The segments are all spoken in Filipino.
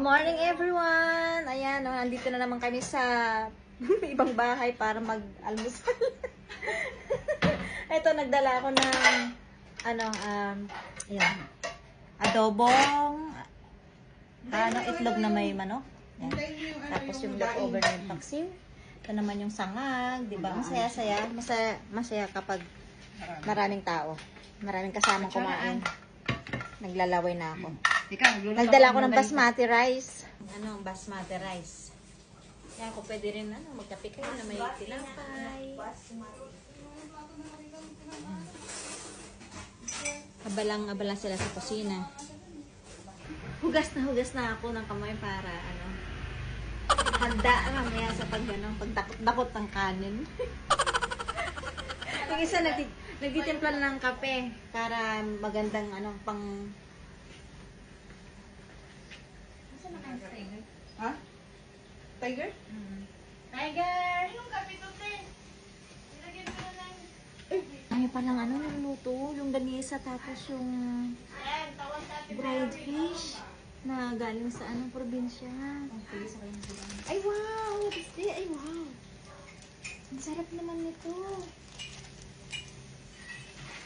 Morning everyone! Ayan, oh, nandito na naman kami sa ibang bahay para mag-almusal. Ito, nagdala ako ng ayan, adobong itlog na may manok. Ayan. Tapos yung leftover na yung paksiw. Ito naman yung sangag, di ba? Masaya-saya. Masaya kapag maraming tao. Maraming kasamang kumain. Naglalaway na ako. Nagdala ako ng basmati rice. Basmati rice. Kaya ako pwede rin magkape kayo na may tinapay. Abalang-abala sila sa kusina. Hugas na ako ng kamay para handa mamaya sa pagdakot ng kanin. Yung isa nagtitimpla ng kape para magandang pang. Ha? Tiger? Tiger! Yung kape to, te. Nilagyan ko na lang. Ay, palang niluluto. Yung ganisa tapos yung dried fish na galing sa probinsya. Ay, wow! Ay, wow! Ang sarap naman nito.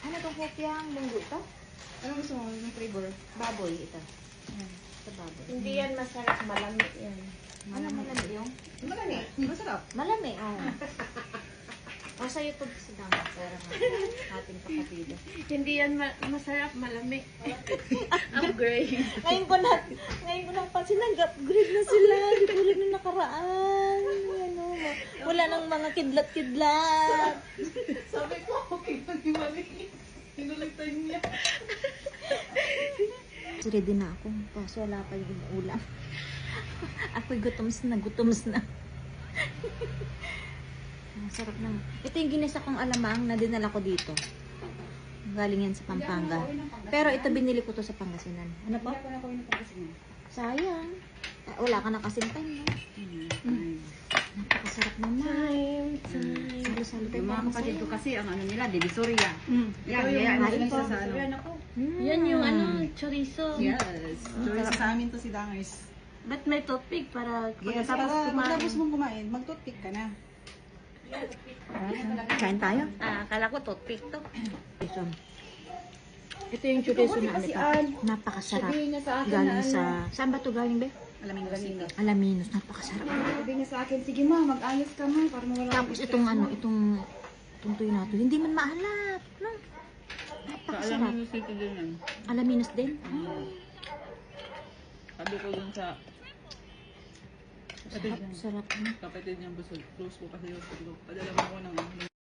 Ano itong kopyang munggo ito? Ano gusto mo? Yung flavor? Baboy ito. Ayan, ito baboy. Hindi yan masarap. Malamig yan. Malami yung? Malami. Masarap. Malami, oo. O, sa YouTube si Dang. Pero ating kapatid. Hindi yan masarap. Malami. Upgrade. Ngayon ko na pansin, nag-upgrade na sila. Di ko rin na nakaraan. Wala nang mga kidlat-kidlat. Sabi ko, okay lang yung mali. Hinulagtan niya. Ready na ako. Kaso wala pa yung ulam. Ako'y gutoms na. Ang sarap na. Ito yung ginisa kong alamang na dinala ko dito. Galing yan sa Pampanga. Pero ito binili ko to sa Pangasinan. Ano po? Sayang. Wala ka na kasing time, no? Napakasarap naman. Salo-salo tayo. Yung mga kapatid ko kasi, ang nila, Divisoria. Ito yung Yan po. sa ano. Yan yung chorizo. Yes. Choice sa amin to si Dangers. Ba't may toothpick para Yes, para pagkatapos mong kumain, mag-toothpick ka na. Kain tayo? Akala ko toothpick to. Ito yung chorizo na napakasarap. Galing sa... Saan ba ito galing, be? Alaminos. Napakasarap. Sabi niya sa akin, sige ma, mag-ayos ka ma, para mawala. Tapos itong tuyo natin. Hindi man mahalap. No? Napakasarap. Ito din yan. Alaminos din. Sabi ko dun sa Sarap. kapatid niyang busog. Close ko kasi yun. Padala mo ko ng